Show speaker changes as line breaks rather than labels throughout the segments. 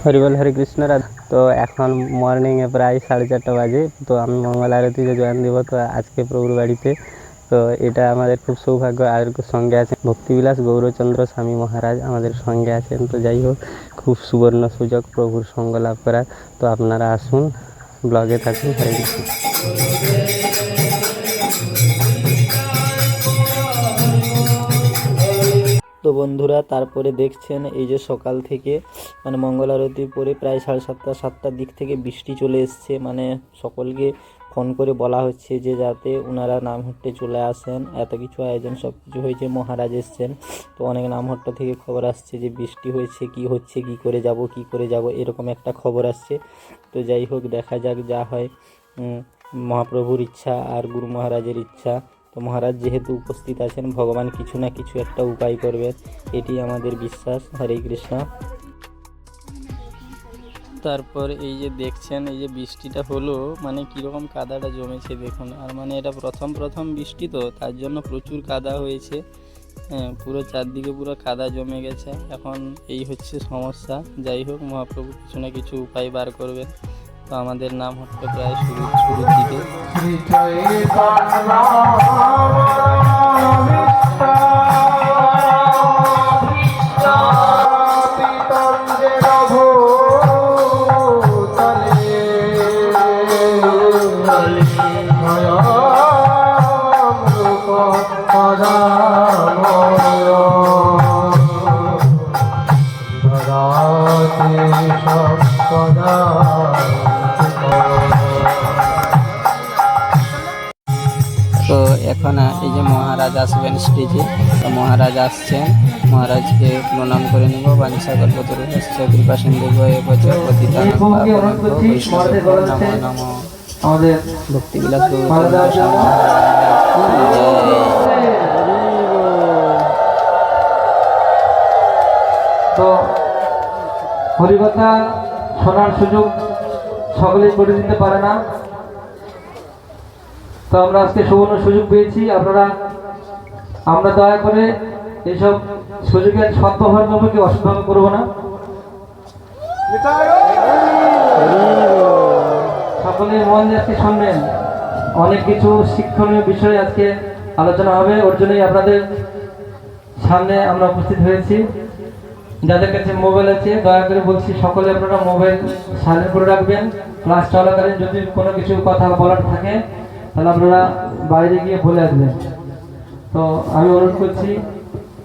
হরিবল হরে কৃষ্ণ রাধে। তো এখন মর্নিংয়ে প্রায় 4:30 বাজে। তো আমি মঙ্গল আরতিতে জয়েন দেবো তো আজকে প্রভুর বাড়িতে। তো এটা আমাদের খুব সৌভাগ্য। আর সঙ্গে আছেন ভক্তিবিলাস গৌরচন্দ্র স্বামী মহারাজ আমাদের সঙ্গে আছেন। তো যাই হোক, খুব সুবর্ণ সুযোগ প্রভুর সঙ্গ লাভ করার। তো আপনারা আসুন, ব্লগে থাকুন। হরে কৃষ্ণ।
তো বন্ধুরা, তারপরে দেখছেন এই যে সকাল থেকে মানে মঙ্গল আরতির পরে প্রায় 7:30-7টার দিক থেকে বৃষ্টি চলে এসছে। মানে সকলকে ফোন করে বলা হচ্ছে যে যাতে ওনারা নামহট্টে চলে আসেন। এত কিছু আয়োজন সব কিছু হয়েছে, মহারাজ এসছেন। তো অনেক নামহট্টা থেকে খবর আসছে যে বৃষ্টি হয়েছে, কি হচ্ছে, কি করে যাব এরকম একটা খবর আসছে। তো যাই হোক, দেখা যাক যা হয়। মহাপ্রভুর ইচ্ছা আর গুরু মহারাজের ইচ্ছা। তো মহারাজ যেহেতু উপস্থিত আছেন, ভগবান কিছু না কিছু একটা উপায় করবেন, এটি আমাদের বিশ্বাস। হরে কৃষ্ণ। তারপর এই যে দেখছেন এই যে বৃষ্টিটা হলো, মানে কীরকম কাদাটা জমেছে দেখুন। আর মানে এটা প্রথম বৃষ্টি, তো তার জন্য প্রচুর কাদা হয়েছে। হ্যাঁ, পুরো চারদিকে পুরো কাদা জমে গেছে। এখন এই হচ্ছে সমস্যা। যাই হোক, মহাপ্রভু কিছু না কিছু উপায় বার করবেন। তো আমাদের নাম হচ্ছে প্রায় শুরুর দিকে। তো এখন এই যে মহারাজ আসবেন স্টেজে। তো মহারাজ আসছেন, মহারাজকে প্রণাম করে নেব। বাঞ্ছা কল্পতরুশ্চ কৃপা সিন্ধুভ্য এব চ পতিতানাং পাবনেভ্যো বৈষ্ণবেভ্যো নমো নমঃ। আমাদের ভক্তিবিলাস গৌরচন্দ্র স্বামী মহারাজ।
তো হরিকথা শোনার সুযোগ সকলেই করে দিতে পারে না। তো আমরা আজকে সুবর্ণ সুযোগ পেয়েছি। আমরা দয়া করে এইসব সুযোগের সদ্ব্যবহারকে অসদ্ব্যবহার করবো না। সকলের মন দিয়ে আজকে শুনবেন, অনেক কিছু শিক্ষণীয় বিষয় আজকে আলোচনা হবে। ওর জন্যই আপনাদের সামনে আমরা উপস্থিত হয়েছি। যাদের কাছে মোবাইল আছে দয়া করে বলছি সকলে আপনারা মোবাইল সাইলেন্ট করে রাখবেন। ক্লাস চলাকালীন যদি কোনো কিছু কথা বলার থাকে তাহলে আপনারা বাইরে গিয়ে বলে আসবেন। তো আমি অনুরোধ করছি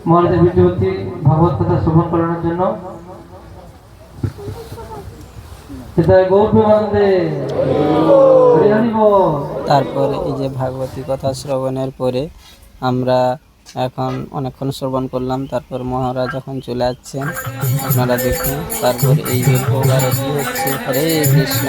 মহারাজের বিদ্যুৎ ভাগবত কথা শ্রবণ করানোর জন্য।
তারপর এই যে ভাগবতী কথা শ্রবণের পরে আমরা এখন অনেকক্ষণ শ্রবণ করলাম। তারপর মহারাজ এখন চলে যাচ্ছেন, আপনারা দেখুন। তারপর এই যে ভোগারতি হচ্ছে। হরে কৃষ্ণ।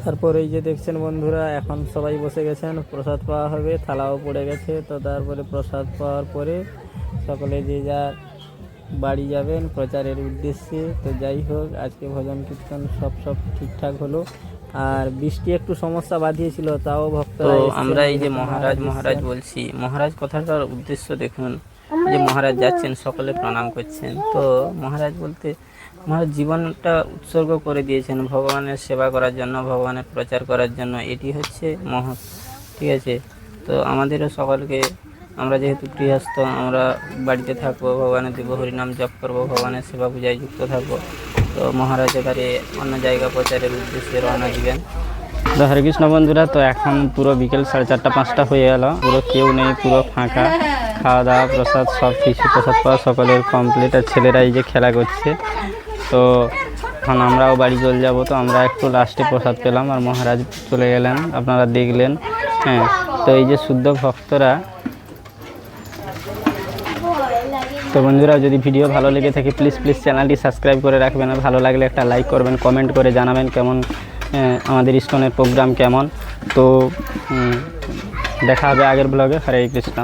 তারপর এই যে দেখছেন বন্ধুরা, এখন সবাই বসে গেছেন, প্রসাদ পাওয়া হবে, থালাও পড়ে গেছে। তো তারপরে প্রসাদ পাওয়ার পরে সকলে যে যার বাড়ি যাবেন প্রচারের উদ্দেশ্যে। তো যাই হোক, আজকে ভজন কীর্তন সব ঠিকঠাক হলো। আর বৃষ্টি একটু সমস্যা বাঁধিয়েছিল, তাও ভক্তরা আমরা এই যে মহারাজ বলছি, মহারাজ কথাটার উদ্দেশ্য দেখুন যে মহারাজ যাচ্ছেন, সকলে প্রণাম করছেন। তো মহারাজ বলতে মহারাজ জীবনটা উৎসর্গ করে দিয়েছেন ভগবানের সেবা করার জন্য, ভগবানের প্রচার করার জন্য। এটি হচ্ছে ঠিক আছে। তো আমাদেরও সকলকে, আমরা যেহেতু গৃহস্থ, আমরা বাড়িতে থাকবো, ভগবানের দিব্য হরিনাম জপ করবো, ভগবানের সেবা পূজায় যুক্ত থাকবো। তো মহারাজ এবারে অন্য জায়গা প্রচারের উদ্দেশ্যে রওনা দিবেন।
তো হরে কৃষ্ণ বন্ধুরা, তো এখন পুরো বিকেল 4:30-5টা হয়ে গেল। পুরো কেউ নেই, পুরো ফাঁকা। খাওয়া দাওয়া প্রসাদ সব কিছু, প্রসাদ পাওয়া সকলের কমপ্লিট। আর ছেলেরা এই যে খেলা করছে। তো এখন আমরাও বাড়ি চলে যাব। তো আমরা একটু লাস্টে প্রসাদ পেলাম আর মহারাজ চলে গেলেন, আপনারা দেখলেন। হ্যাঁ, তো এই যে শুদ্ধ ভক্তরা। তো বন্ধুরা, যদি ভিডিও ভালো লেগে থাকে প্লিজ চ্যানেলটি সাবস্ক্রাইব করে রাখবেন। আর ভালো লাগলে একটা লাইক করবেন, কমেন্ট করে জানাবেন কেমন আমাদের ইস্কনের প্রোগ্রাম কেমন। তো দেখা হবে আগের ব্লগে। হরে কৃষ্ণ।